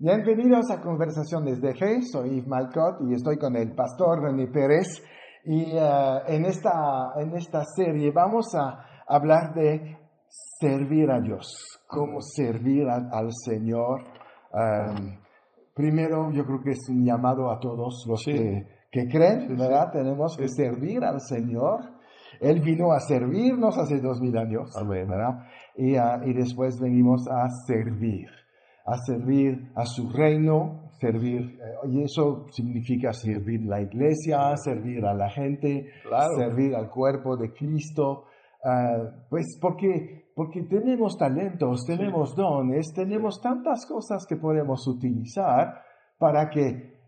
Bienvenidos a Conversaciones de Fe, soy Yves Malcott y estoy con el pastor René Pérez y en esta serie vamos a hablar de servir a Dios, cómo servir al Señor. Primero, yo creo que es un llamado a todos los que creen, ¿verdad? Tenemos que servir al Señor. Él vino a servirnos hace 2000 años, ¿verdad? Y después venimos a servir a su reino, y eso significa servir la iglesia, servir a la gente, servir al cuerpo de Cristo, pues porque tenemos talentos, tenemos dones, tenemos tantas cosas que podemos utilizar para que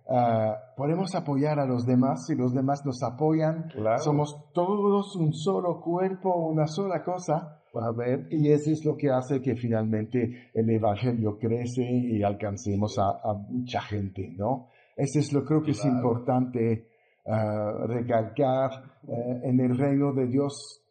podemos apoyar a los demás y los demás nos apoyan. Somos todos un solo cuerpo, una sola cosa. Y eso es lo que hace que finalmente el evangelio crece y alcancemos a mucha gente, ¿no? Eso es lo creo que es importante recalcar. En el reino de Dios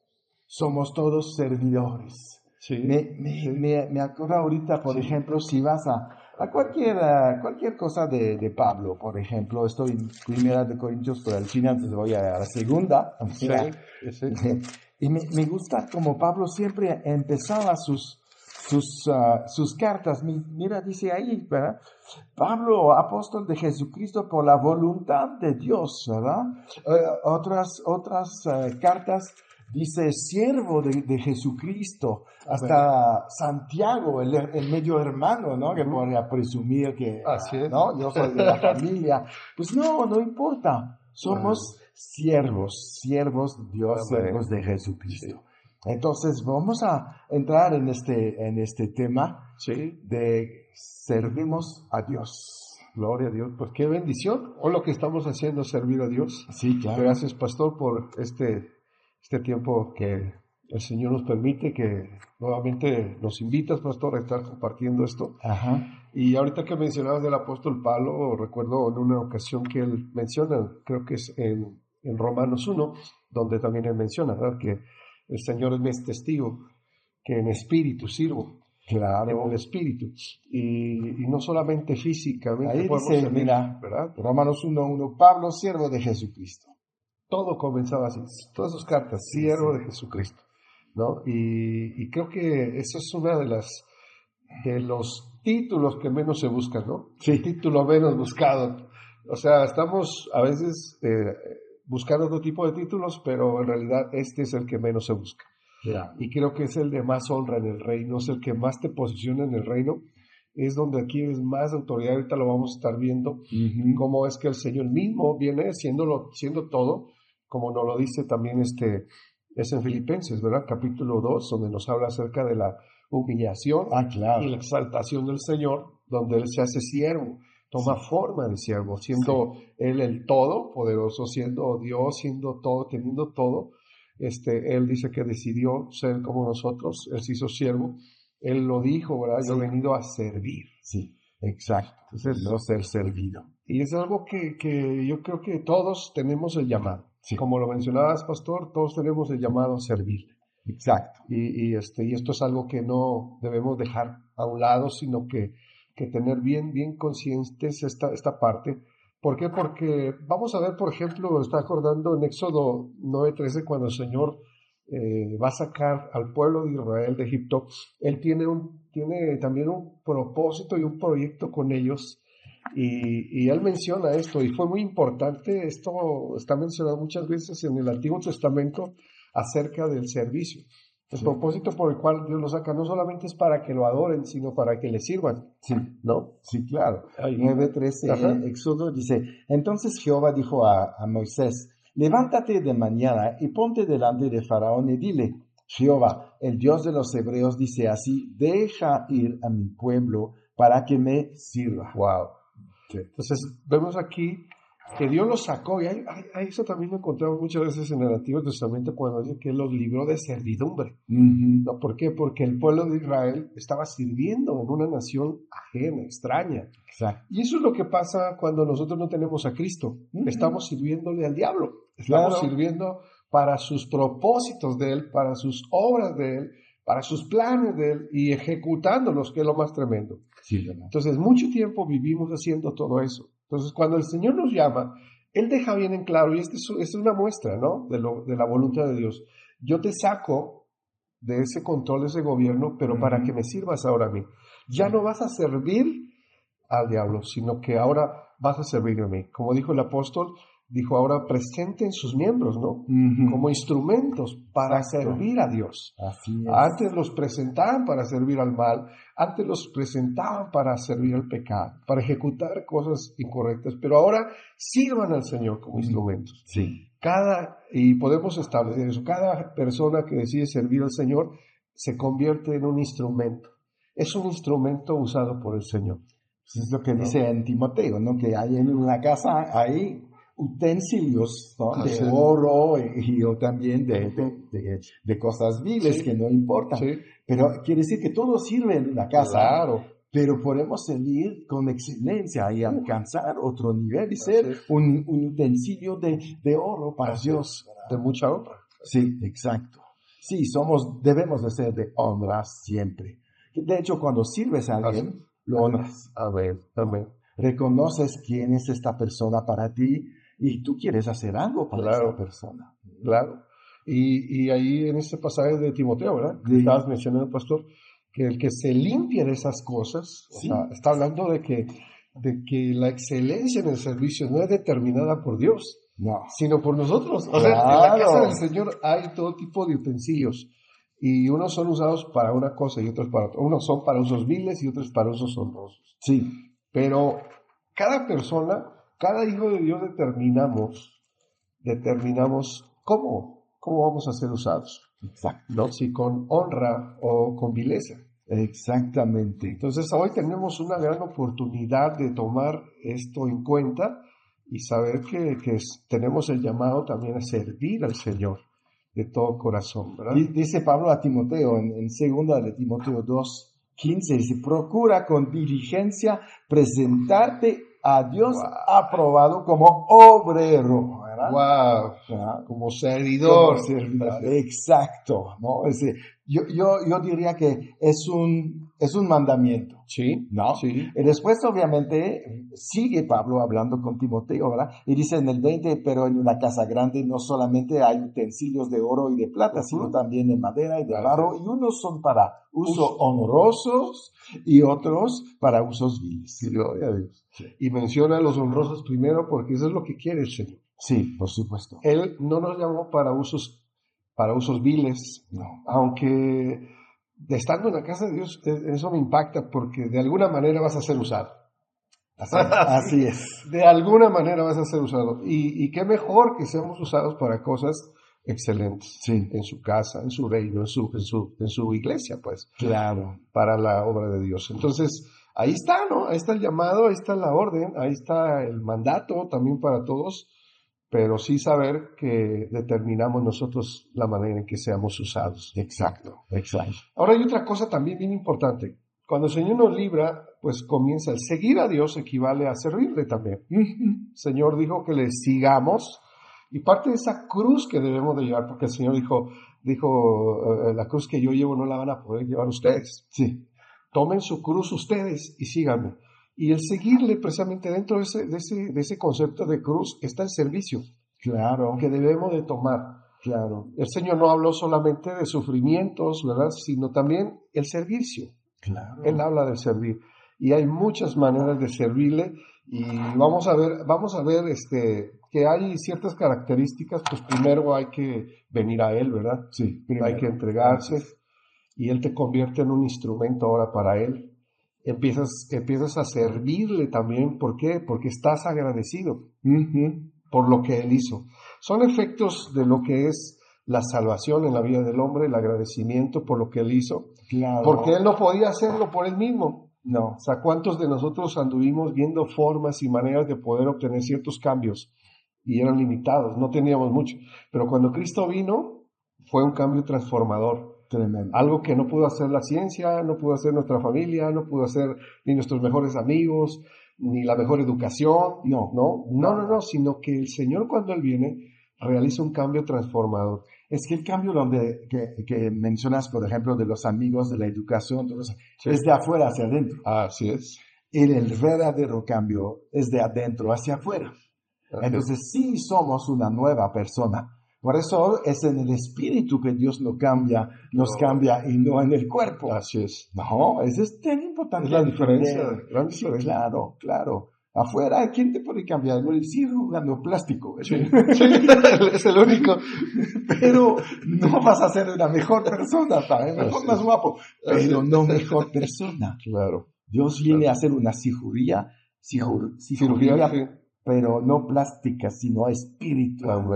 somos todos servidores. Me acuerdo ahorita, por ejemplo, si vas a cualquier cosa de Pablo, por ejemplo, estoy en Primera de Corintios, pero al final voy a la segunda. Y me gusta como Pablo siempre empezaba sus cartas. Mira, dice ahí, ¿verdad? Pablo, apóstol de Jesucristo por la voluntad de Dios, ¿verdad? Otras cartas dice siervo de Jesucristo. Hasta Santiago, el medio hermano, ¿no? Que podría presumir que, ¿no? Yo soy de la familia. Pues no importa. Somos siervos de Dios, siervos de Jesucristo. Entonces vamos a entrar en este tema de servimos a Dios. Gloria a Dios, pues qué bendición. O lo que estamos haciendo es servir a Dios. Sí, claro. Gracias, pastor, por este tiempo que el Señor nos permite, que nuevamente nos invitas, pastor, a estar compartiendo esto. Ajá. Y ahorita que mencionabas del apóstol Pablo, recuerdo en una ocasión que él menciona, creo que es en Romanos 1, donde también él menciona, ¿verdad? Que el Señor es mi testigo, que en espíritu sirvo. Claro. En el espíritu. Y no solamente físicamente. Ahí dice, servir, mira, ¿verdad? Romanos 1:1, Pablo, siervo de Jesucristo. Todo comenzaba así, todas sus cartas, siervo de Jesucristo, ¿no? Y creo que eso es una de los títulos que menos se buscan, ¿no? Sí. El título menos buscado. O sea, estamos a veces buscando otro tipo de títulos, pero en realidad este es el que menos se busca. Yeah. Y creo que es el de más honra en el reino, es el que más te posiciona en el reino, es donde adquieres más autoridad. Ahorita lo vamos a estar viendo, cómo es que el Señor mismo viene siendo todo, como nos lo dice también es en Filipenses, ¿verdad? Capítulo 2, donde nos habla acerca de la humillación claro. y la exaltación del Señor, donde Él se hace siervo, toma forma de siervo, siendo Él el todopoderoso, siendo Dios, siendo todo, teniendo todo. Él dice que decidió ser como nosotros, Él se hizo siervo, Él lo dijo, ¿verdad? Yo he venido a servir. Sí, exacto. Entonces, no ser servido. Y es algo que yo creo que todos tenemos el llamado. Sí. Como lo mencionabas, pastor, todos tenemos el llamado a servir. Exacto. Y esto es algo que no debemos dejar a un lado, sino que tener bien conscientes esta parte. ¿Por qué? Porque vamos a ver, por ejemplo, está acordando en Éxodo 9:13, cuando el Señor va a sacar al pueblo de Israel de Egipto. Él tiene también un propósito y un proyecto con ellos. Y él menciona esto, y fue muy importante. Esto está mencionado muchas veces en el Antiguo Testamento acerca del servicio. El propósito por el cual Dios lo saca no solamente es para que lo adoren, sino para que le sirvan. Sí, ¿no? Sí, claro. 9:13, Éxodo dice, entonces Jehová dijo a Moisés, levántate de mañana y ponte delante de Faraón y dile, Jehová, el Dios de los hebreos, dice así, deja ir a mi pueblo para que me sirva. Wow. Sí. Entonces, vemos aquí que Dios los sacó, y eso también lo encontramos muchas veces en el Antiguo Testamento cuando dice que los libró de servidumbre. ¿No? ¿Por qué? Porque el pueblo de Israel estaba sirviendo en una nación ajena, extraña. Exacto. Y eso es lo que pasa cuando nosotros no tenemos a Cristo. Estamos sirviéndole al diablo. Estamos sirviendo para sus propósitos de Él, para sus obras de Él, para sus planes de Él y ejecutándolos, que es lo más tremendo. Sí, ¿verdad? Entonces, mucho tiempo vivimos haciendo todo eso. Entonces, cuando el Señor nos llama, Él deja bien en claro, y esta es una muestra, ¿no?, de la voluntad de Dios. Yo te saco de ese control, de ese gobierno, pero para que me sirvas ahora a mí. Ya no vas a servir al diablo, sino que ahora vas a servirme a mí. Como dijo el apóstol, dijo, ahora presenten sus miembros, ¿no?, como instrumentos para Exacto. servir a Dios. Así es. Antes los presentaban para servir al mal, antes los presentaban para servir al pecado, para ejecutar cosas incorrectas, pero ahora sirvan al Señor como instrumentos. Sí. Y podemos establecer eso, cada persona que decide servir al Señor se convierte en un instrumento. Es un instrumento usado por el Señor. Es lo que dice en Timoteo, ¿no? Que hay en una casa hay utensilios, ¿no?, de Así es. oro o también de cosas viles, Sí. que no importan. Sí. Pero quiere decir que todo sirve en una casa, Claro. pero podemos servir con excelencia y alcanzar otro nivel y ser Así es. un utensilio de oro para Así Dios. es. De mucha honra. Sí, exacto. Sí, debemos de ser de honra siempre. De hecho, cuando sirves a alguien, lo honras. Amén. Amén. Reconoces quién es esta persona para ti y tú quieres hacer algo para Claro. esta persona. Claro. Y ahí en este pasaje de Timoteo, ¿verdad?, que Sí. estabas mencionando, pastor, que el que se limpie de esas cosas, Sí. o sea, está hablando de que la excelencia en el servicio no es determinada por Dios, No. sino por nosotros. O sea, en la Claro. casa del Señor hay todo tipo de utensilios, y unos son usados para una cosa y otros para otra. Unos son para usos viles y otros para usos honrosos. Sí. Pero cada persona, cada hijo de Dios determinamos cómo vamos a ser usados, Exacto. ¿no? Si con honra o con vileza. Exactamente. Entonces hoy tenemos una gran oportunidad de tomar esto en cuenta y saber que tenemos el llamado también a servir al Señor de todo corazón, ¿verdad? Dice Pablo a Timoteo en 2 de Timoteo 2:15, dice, procura con diligencia presentarte a Dios aprobado como obrero, ¿verdad? Wow, ¿Verdad? como servidor. Como servidor. Exacto, ¿no? Yo diría que es un mandamiento. Sí, ¿No? sí. Y después, obviamente, sigue Pablo hablando con Timoteo, ¿verdad? Y dice en el 20, pero en una casa grande no solamente hay utensilios de oro y de plata, sino también de madera y de barro, y unos son para uso honrosos y otros para usos viles. Gloria a Dios. Sí. Y menciona a los honrosos primero porque eso es lo que quiere el Señor. Sí, por supuesto. Él no nos llamó para usos viles, No. aunque estando en la casa de Dios, eso me impacta porque de alguna manera vas a ser usado. Así es. De alguna manera vas a ser usado. Y qué mejor que seamos usados para cosas excelentes. Sí. En su casa, en su reino, en su iglesia, pues. Claro. Para la obra de Dios. Entonces, ahí está, ¿no? Ahí está el llamado, ahí está la orden, ahí está el mandato también para todos, pero sí saber que determinamos nosotros la manera en que seamos usados. Exacto. Ahora hay otra cosa también bien importante. Cuando el Señor nos libra, pues comienza el seguir a Dios equivale a servirle también. El Señor dijo que le sigamos, y parte de esa cruz que debemos de llevar, porque el Señor dijo, la cruz que yo llevo no la van a poder llevar ustedes. Sí. Tomen su cruz ustedes y síganme. Y el seguirle, precisamente dentro de ese concepto de cruz, está el servicio. Claro. Que debemos de tomar. Claro. El Señor no habló solamente de sufrimientos, ¿verdad?, sino también el servicio. Claro. Él habla de servir. Y hay muchas maneras de servirle. Y vamos a ver que hay ciertas características. Pues primero hay que venir a Él, ¿verdad? Sí. Hay que entregarse. Y Él te convierte en un instrumento ahora para Él. Empiezas a servirle también. ¿Por qué? Porque estás agradecido por lo que Él hizo. Son efectos de lo que es la salvación en la vida del hombre, el agradecimiento por lo que Él hizo. Claro. Porque Él no podía hacerlo por Él mismo. No. O sea, ¿cuántos de nosotros anduvimos viendo formas y maneras de poder obtener ciertos cambios? Y eran limitados, no teníamos mucho. Pero cuando Cristo vino, fue un cambio transformador. Tremendo. Algo que no pudo hacer la ciencia, no pudo hacer nuestra familia, no pudo hacer ni nuestros mejores amigos, ni la mejor educación. No, sino que el Señor, cuando Él viene, realiza un cambio transformador. Es que el cambio que mencionas, por ejemplo, de los amigos, de la educación, todo eso, es de afuera hacia adentro. Así es. Y el verdadero cambio es de adentro hacia afuera. Entonces sí somos una nueva persona. Por eso es en el espíritu que Dios nos cambia y no en el cuerpo. Así es. No, eso es tan importante. Es la diferencia, gran Sí, diferencia. claro, claro. Afuera, ¿quién te puede cambiar? El cirujano plástico. Sí, es el único. Pero no vas a ser una mejor persona, mejor, más guapo, pero no mejor persona. Claro. Dios viene a hacer una cirugía, Sí. pero no plástica, sino espiritual.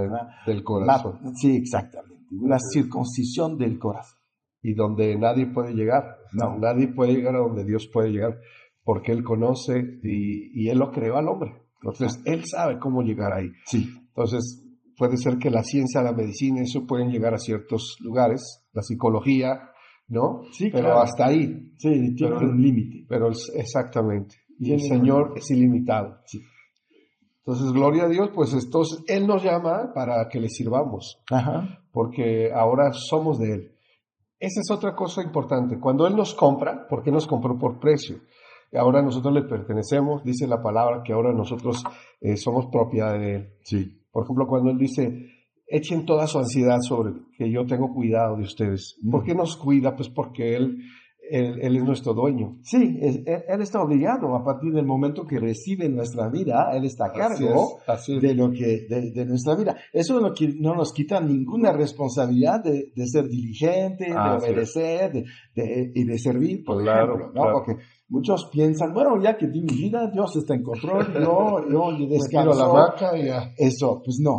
Del corazón. Sí, exactamente. Una circuncisión del corazón. Y donde nadie puede llegar. No. Nadie puede llegar a donde Dios puede llegar, porque Él conoce y Él lo creó al hombre. Entonces, Él sabe cómo llegar ahí. Sí. Entonces, puede ser que la ciencia, la medicina, eso pueden llegar a ciertos lugares, la psicología, ¿no? Sí, pero claro. hasta ahí. Sí, tiene un límite. Pero exactamente. Y el Señor es ilimitado. Sí. Entonces, gloria a Dios, pues entonces Él nos llama para que le sirvamos. Ajá. Porque ahora somos de Él. Esa es otra cosa importante. Cuando Él nos compra, porque nos compró por precio. Ahora nosotros le pertenecemos, dice la palabra que ahora nosotros somos propiedad de Él. Sí. Por ejemplo, cuando Él dice, echen toda su ansiedad sobre que yo tengo cuidado de ustedes. ¿Por qué nos cuida? Pues porque Él es nuestro dueño. Sí, Él está obligado a partir del momento que recibe nuestra vida, Él está a cargo de nuestra vida. Eso no nos quita ninguna responsabilidad de ser diligente, de obedecer y de servir, por ejemplo, ¿no? Claro. Porque muchos piensan, bueno, ya que di mi vida, Dios está en control, yo descanso. Me tiro a la hamaca y ya. Eso, pues no.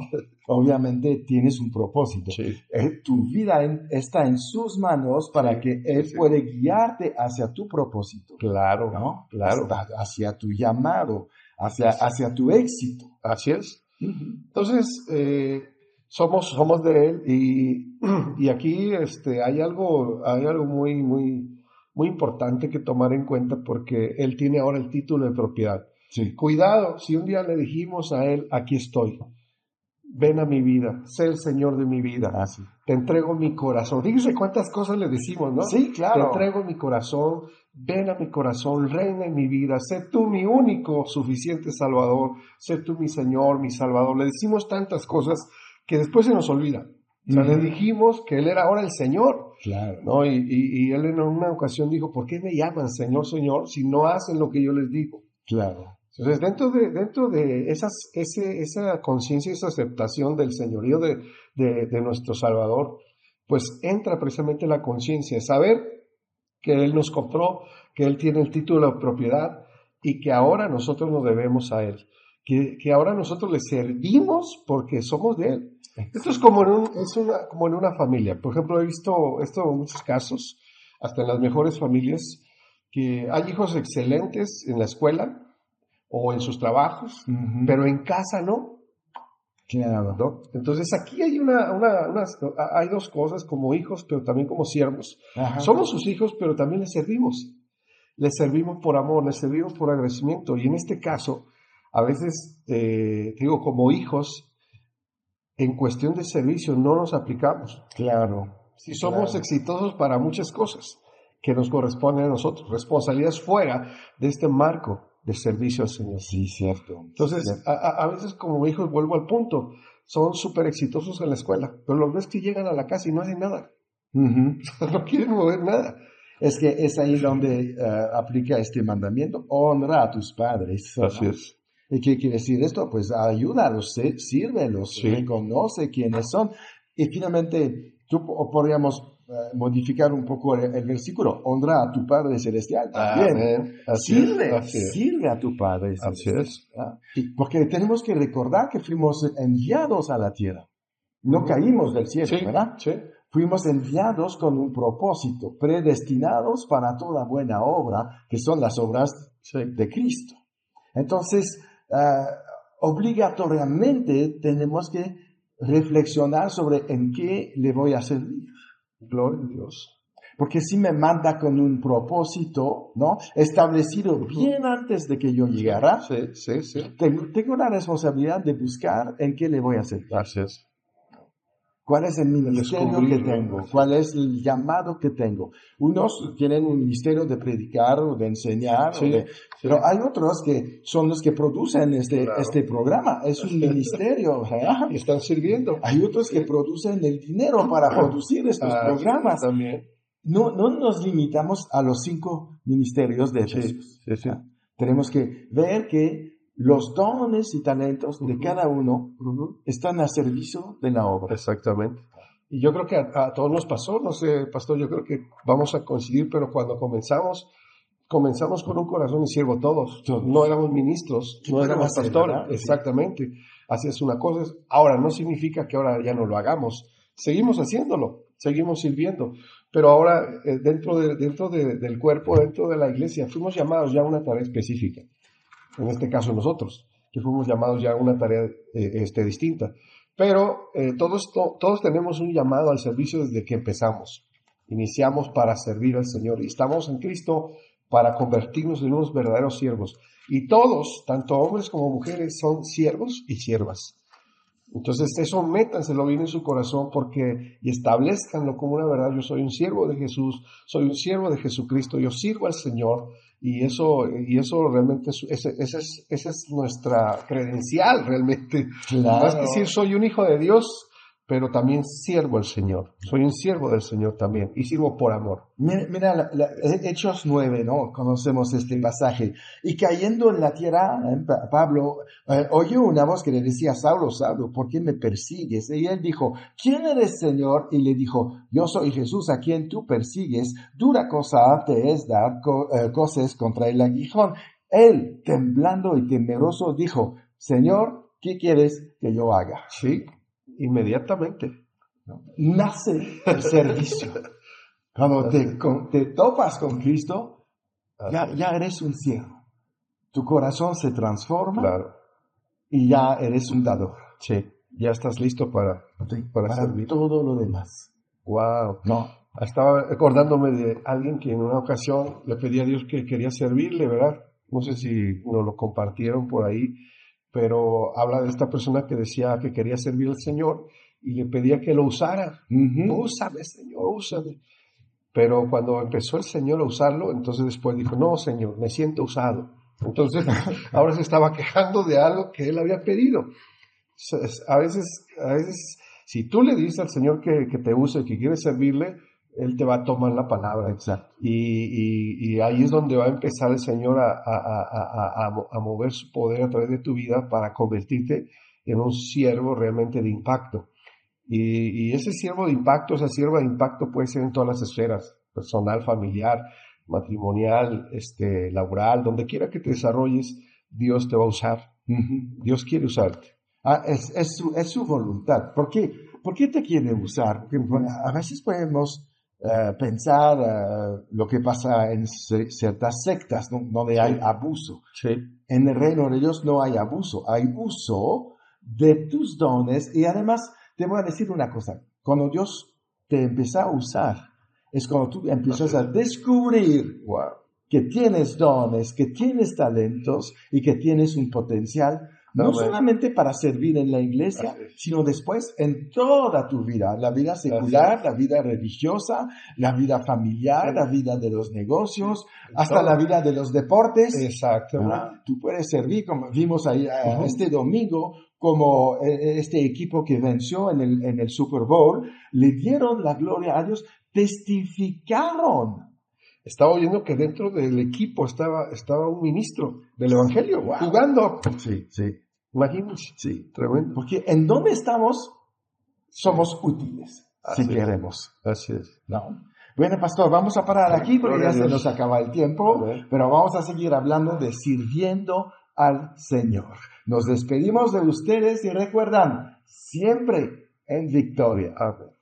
Obviamente tienes un propósito. Sí. Tu vida está en sus manos para que Él puede guiarte hacia tu propósito. Claro, ¿no? claro. Hacia tu llamado, hacia tu éxito. Así es. Entonces, somos de Él y aquí hay algo muy, muy, muy importante que tomar en cuenta porque Él tiene ahora el título de propiedad. Sí. Cuidado, si un día le dijimos a Él, aquí estoy. Ven a mi vida, sé el Señor de mi vida. Sí. Te entrego mi corazón. Fíjese cuántas cosas le decimos, ¿no? Sí, claro. Te entrego mi corazón, ven a mi corazón, reina en mi vida. Sé tú mi único suficiente Salvador. Sé tú mi Señor, mi Salvador. Le decimos tantas cosas que después se nos olvida. O sea, le dijimos que Él era ahora el Señor. Claro. ¿No? Y Él en una ocasión dijo, ¿por qué me llaman Señor, Señor, si no hacen lo que yo les digo? Claro. Entonces, dentro de esa conciencia y esa aceptación del señorío de nuestro Salvador, pues entra precisamente la conciencia, saber que Él nos compró, que Él tiene el título de propiedad y que ahora nosotros nos debemos a Él, que ahora nosotros le servimos porque somos de Él. Esto es como en una familia. Por ejemplo, he visto esto en muchos casos, hasta en las mejores familias, que hay hijos excelentes en la escuela, o en sus trabajos, pero en casa no. Claro. ¿No? Entonces aquí hay hay dos cosas, como hijos, pero también como siervos. Ajá. Somos sus hijos, pero también les servimos. Les servimos por amor, les servimos por agradecimiento. Y en este caso, a veces, digo, como hijos, en cuestión de servicio no nos aplicamos. Claro. Sí, somos exitosos para muchas cosas que nos corresponden a nosotros, responsabilidades fuera de este marco de servicio al Señor. Sí, cierto. Entonces, cierto. A veces como hijos, vuelvo al punto, son súper exitosos en la escuela, pero los ves que llegan a la casa y no hacen nada. No quieren mover nada. Es que es ahí donde aplica este mandamiento, honra a tus padres. Así es. ¿Y qué quiere decir esto? Pues ayúdalos, sírvelos, reconoce quiénes son. Y finalmente, podríamos modificar un poco el versículo. Honra a tu Padre Celestial también. Sirve a tu Padre Celestial. Así es. Porque tenemos que recordar que fuimos enviados a la tierra. No caímos del cielo, ¿verdad? Sí. Fuimos enviados con un propósito, predestinados para toda buena obra, que son las obras de Cristo. Entonces, obligatoriamente tenemos que reflexionar sobre en qué le voy a servir. Gloria a Dios. Porque si me manda con un propósito, ¿no? Establecido bien antes de que yo llegara, Sí. tengo la responsabilidad de buscar en qué le voy a servir. Gracias. ¿Cuál es el ministerio que tengo? ¿no? ¿Cuál es el llamado que tengo? Unos tienen un ministerio de predicar o de enseñar, Sí, pero hay otros que son los que producen claro. este programa. Es un ministerio, ¿verdad? Y están sirviendo. Hay otros que producen el dinero para producir estos programas. También. No nos limitamos a los 5 ministerios de Jesús. Sí. Tenemos que ver que los dones y talentos de cada uno están a servicio de la obra. Exactamente. Y yo creo que a todos nos pasó, no sé, pastor, yo creo que vamos a coincidir, pero cuando comenzamos con un corazón de siervo todos. No éramos ministros, no éramos pastores. Exactamente. Así es una cosa. Ahora, no significa que ahora ya no lo hagamos. Seguimos haciéndolo, seguimos sirviendo. Pero ahora, dentro del cuerpo, dentro de la iglesia, fuimos llamados ya a una tarea específica. En este caso nosotros, que fuimos llamados ya a una tarea distinta. Pero todos tenemos un llamado al servicio desde que empezamos. Iniciamos para servir al Señor y estamos en Cristo para convertirnos en unos verdaderos siervos. Y todos, tanto hombres como mujeres, son siervos y siervas. Entonces eso métanselo bien en su corazón y establezcanlo como una verdad. Yo soy un siervo de Jesús, soy un siervo de Jesucristo, yo sirvo al Señor y eso realmente, esa es nuestra credencial realmente. Claro. No es decir, soy un hijo de Dios, pero también sirvo al Señor. Soy un siervo del Señor también y sirvo por amor. Mira Hechos 9, ¿no? Conocemos este pasaje. Y cayendo en la tierra, Pablo oyó una voz que le decía, Saulo, Saulo, ¿por qué me persigues? Y él dijo, ¿quién eres, Señor? Y le dijo, yo soy Jesús a quien tú persigues. Dura cosa te es dar cosas contra el aguijón. Él, temblando y temeroso, dijo, Señor, ¿qué quieres que yo haga? Sí. Inmediatamente. Nace el servicio. Cuando te topas con Cristo, ya eres un siervo. Tu corazón se transforma. Claro. Y ya eres un dador. Sí. Ya estás listo para servir. Todo lo demás. Wow. No. Estaba acordándome de alguien que en una ocasión le pedía a Dios que quería servirle, ¿verdad? No sé si nos lo compartieron por ahí, pero habla de esta persona que decía que quería servir al Señor y le pedía que lo usara. Úsame, Señor, úsame. Pero cuando empezó el Señor a usarlo, entonces después dijo, no, Señor, me siento usado. Entonces, ahora se estaba quejando de algo que él había pedido. A veces, si tú le dices al Señor que te use, que quieres servirle, Él te va a tomar la palabra. Exacto. Y ahí es donde va a empezar el Señor a mover su poder a través de tu vida para convertirte en un siervo realmente de impacto. Y ese siervo de impacto, esa sierva de impacto puede ser en todas las esferas, personal, familiar, matrimonial, laboral, donde quiera que te desarrolles, Dios te va a usar. Dios quiere usarte. Es su voluntad. ¿Por qué te quiere usar? Porque a veces podemos pensar lo que pasa en ciertas sectas, ¿no? Donde hay abuso. Sí. En el reino de Dios no hay abuso, hay uso de tus dones. Y además, te voy a decir una cosa, cuando Dios te empieza a usar, es cuando tú empiezas a descubrir que tienes dones, que tienes talentos y que tienes un potencial, no solamente para servir en la iglesia, sino después en toda tu vida, la vida secular, la vida religiosa, la vida familiar, la vida de los negocios, hasta la vida de los deportes. Exacto. Tú puedes servir, como vimos ahí este domingo, como este equipo que venció en el Super Bowl, le dieron la gloria a Dios, testificaron. Estaba oyendo que dentro del equipo estaba un ministro del Evangelio jugando. Sí. Imagínense. Sí. Tremendo. Porque en donde estamos, somos útiles, si queremos. Así es. ¿No? Bueno, pastor, vamos a parar aquí porque ya se nos acaba el tiempo, pero vamos a seguir hablando de sirviendo al Señor. Nos despedimos de ustedes y recuerdan, siempre en victoria. Amén.